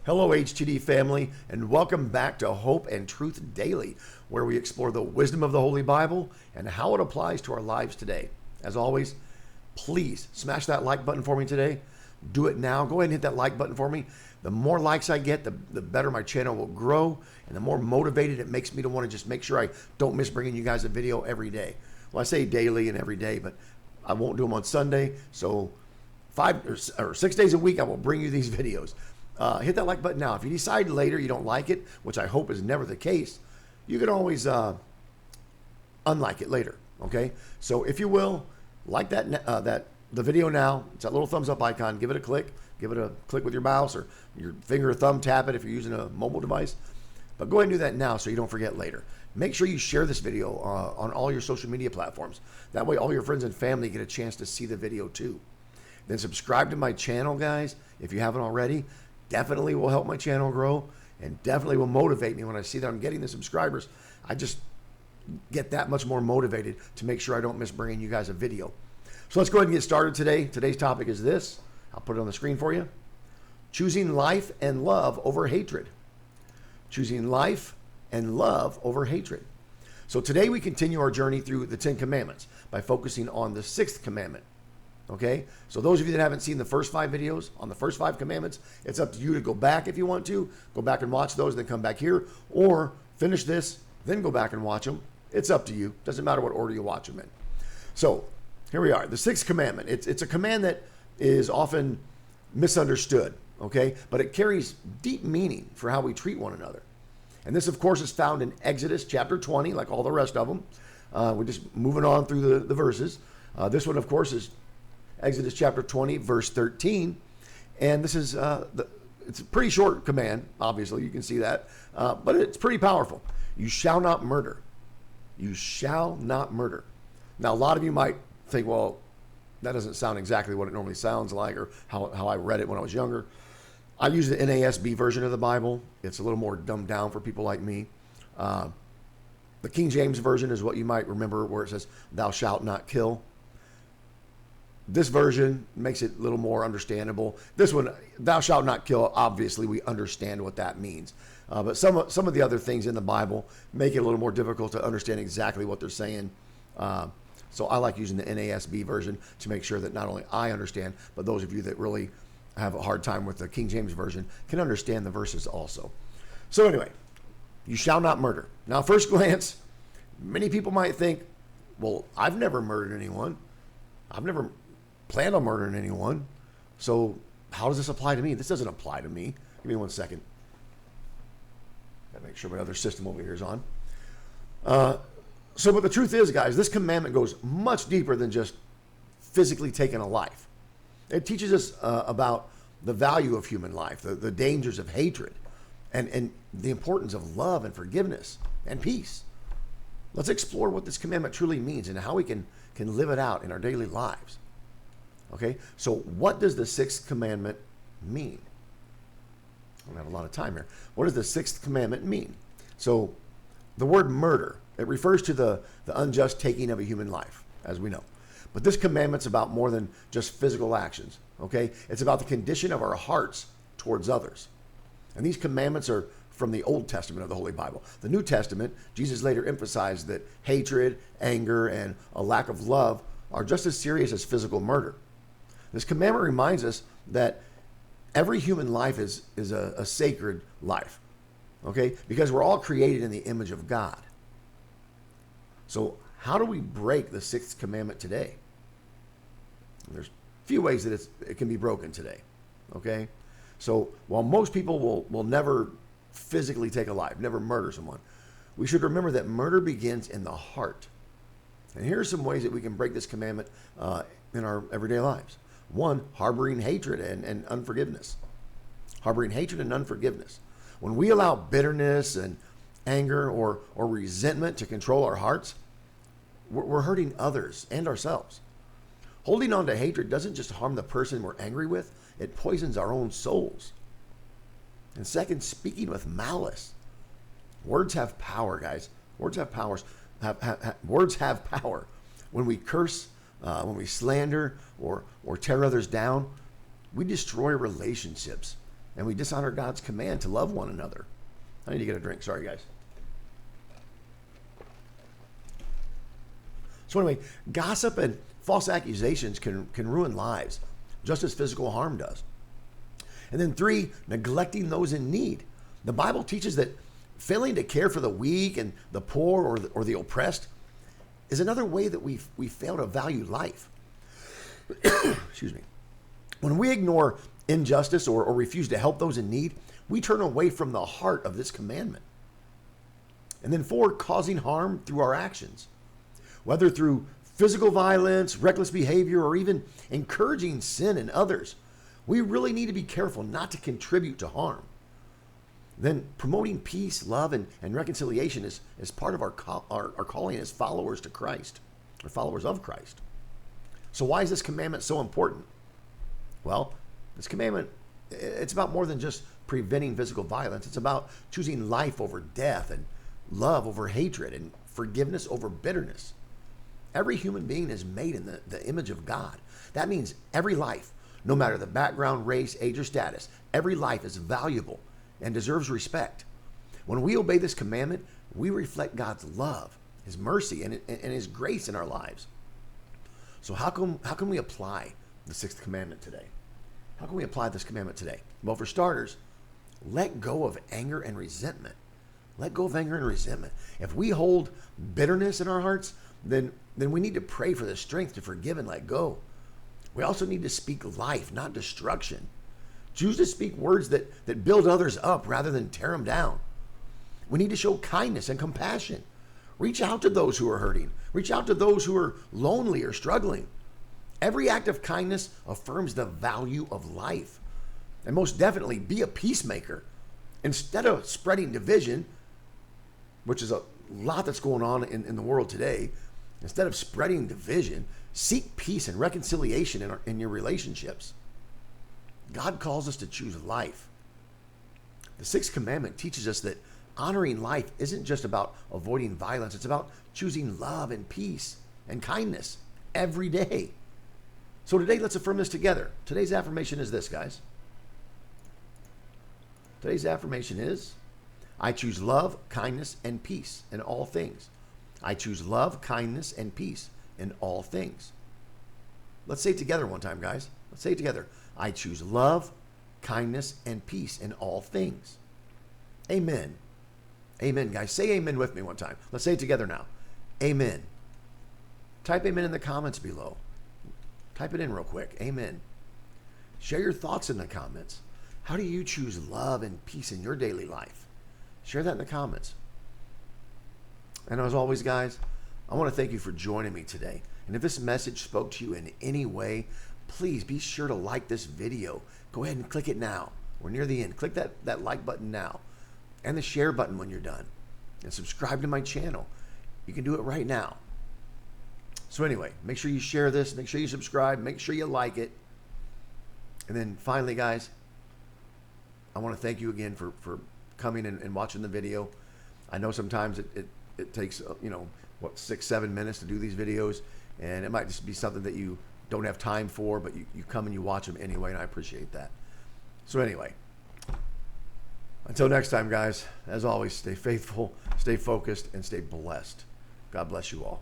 Hello, HTD family, and welcome back to Hope and Truth Daily, where we explore the wisdom of the Holy Bible and how it applies to our lives today. As always, please smash that like button for me today. Do it now. Go ahead and hit that like button for me. The more likes I get, the better my channel will grow, and the more motivated it makes me to want to just make sure I don't miss bringing you guys a video every day. Well, I say daily and every day, but I won't do them on Sunday, so 5 or 6 days a week I will bring you these videos. Hit that like button now. If you decide later you don't like it, which I hope is never the case, you can always unlike it later. Okay, so if you will, like the video now. It's that little thumbs up icon. Give it a click. Give it a click with your mouse or your finger or thumb. Tap it if you're using a mobile device. But go ahead and do that now so you don't forget later. Make sure you share this video on all your social media platforms. That way all your friends and family get a chance to see the video too. Then subscribe to my channel, guys, if you haven't already. Definitely will help my channel grow and definitely will motivate me when I see that I'm getting the subscribers. I just get that much more motivated to make sure I don't miss bringing you guys a video. So let's go ahead and get started today. Today's topic is this. I'll put it on the screen for you. Choosing life and love over hatred. Choosing life and love over hatred. So today we continue our journey through the 10 Commandments by focusing on the 6th commandment. Okay, so those of you that haven't seen the first 5 videos on the first 5 commandments, it's up to you to go back if you want to. Go back and watch those, then come back here, or finish this, then go back and watch them. It's up to you. Doesn't matter what order you watch them in. So here we are, the 6th commandment. It's a command that is often misunderstood, okay, but it carries deep meaning for how we treat one another. And this, of course, is found in Exodus chapter 20, like all the rest of them. We're just moving on through the verses. This one, of course, is Exodus chapter 20, verse 13. And this is, it's a pretty short command, obviously, you can see that, but it's pretty powerful. You shall not murder. You shall not murder. Now, a lot of you might think, well, that doesn't sound exactly what it normally sounds like or how I read it when I was younger. I use the NASB version of the Bible. It's a little more dumbed down for people like me. The King James version is what you might remember where it says, thou shalt not kill. This version makes it a little more understandable. This one, thou shalt not kill, obviously we understand what that means. But some of the other things in the Bible make it a little more difficult to understand exactly what they're saying. So I like using the NASB version to make sure that not only I understand, but those of you that really have a hard time with the King James version can understand the verses also. So anyway, you shall not murder. Now, first glance, many people might think, well, I've never murdered anyone. I've never planned on murdering anyone. So how does this apply to me? This doesn't apply to me. Give me 1 second. Gotta make sure my other system over here is on. But the truth is, guys, this commandment goes much deeper than just physically taking a life. It teaches us about the value of human life, the dangers of hatred, and the importance of love and forgiveness and peace. Let's explore what this commandment truly means and how we can live it out in our daily lives. Okay, so what does the 6th commandment mean? I don't have a lot of time here. What does the 6th commandment mean? So the word murder, it refers to the unjust taking of a human life, as we know. But this commandment's about more than just physical actions, okay? It's about the condition of our hearts towards others. And these commandments are from the Old Testament of the Holy Bible. The New Testament, Jesus later emphasized that hatred, anger, and a lack of love are just as serious as physical murder. This commandment reminds us that every human life is a sacred life, okay? Because we're all created in the image of God. So how do we break the 6th commandment today? There's a few ways that it can be broken today, okay? So while most people will never physically take a life, never murder someone, we should remember that murder begins in the heart. And here are some ways that we can break this commandment in our everyday lives. 1, harboring hatred and unforgiveness. Harboring hatred and unforgiveness. When we allow bitterness and anger or resentment to control our hearts, we're hurting others and ourselves. Holding on to hatred doesn't just harm the person we're angry with, it poisons our own souls. And 2nd, speaking with malice. Words have power, guys. Words have powers. Words have power. When we curse, when we slander or tear others down, we destroy relationships and we dishonor God's command to love one another. I need to get a drink. Sorry, guys. So anyway, gossip and false accusations can ruin lives, just as physical harm does. And then 3, neglecting those in need. The Bible teaches that failing to care for the weak and the poor or the oppressed is another way that we fail to value life. Excuse me. When we ignore injustice or refuse to help those in need, we turn away from the heart of this commandment. And then 4, causing harm through our actions. Whether through physical violence, reckless behavior, or even encouraging sin in others, we really need to be careful not to contribute to harm. Then promoting peace, love, and reconciliation is part of our calling as followers to Christ, or followers of Christ. So why is this commandment so important? Well, this commandment, it's about more than just preventing physical violence. It's about choosing life over death, and love over hatred, and forgiveness over bitterness. Every human being is made in the image of God. That means every life, no matter the background, race, age, or status, every life is valuable and deserves respect. When we obey this commandment, we reflect God's love, His mercy, and His grace in our lives. So how can we apply the 6th commandment today? How can we apply this commandment today? Well, for starters, let go of anger and resentment. Let go of anger and resentment. If we hold bitterness in our hearts, then we need to pray for the strength to forgive and let go. We also need to speak life, not destruction. Choose to speak words that build others up rather than tear them down. We need to show kindness and compassion. Reach out to those who are hurting. Reach out to those who are lonely or struggling. Every act of kindness affirms the value of life. And most definitely, be a peacemaker. Instead of spreading division, which is a lot that's going on in the world today, instead of spreading division, seek peace and reconciliation in your relationships. God calls us to choose life. The 6th commandment teaches us that honoring life isn't just about avoiding violence. It's about choosing love and peace and kindness every day. So today, let's affirm this together. Today's affirmation is this, guys. Today's affirmation is, I choose love, kindness, and peace in all things. I choose love, kindness, and peace in all things. Let's say it together one time, guys. Let's say it together. I choose love, kindness, and peace in all things. Amen. Amen, guys. Say amen with me one time. Let's say it together now. Amen. Type amen in the comments below. Type it in real quick. Amen. Share your thoughts in the comments. How do you choose love and peace in your daily life? Share that in the comments. And as always, guys, I want to thank you for joining me today. And if this message spoke to you in any way, please be sure to like this video. Go ahead and click it now. We're near the end. Click that like button now and the share button when you're done. And subscribe to my channel. You can do it right now. So anyway, make sure you share this. Make sure you subscribe. Make sure you like it. And then finally, guys, I want to thank you again for coming and watching the video. I know sometimes it takes, 6-7 minutes to do these videos. And it might just be something that you don't have time for, but you come and you watch them anyway, and I appreciate that. So anyway, until next time, guys, as always, stay faithful, stay focused, and stay blessed. God bless you all.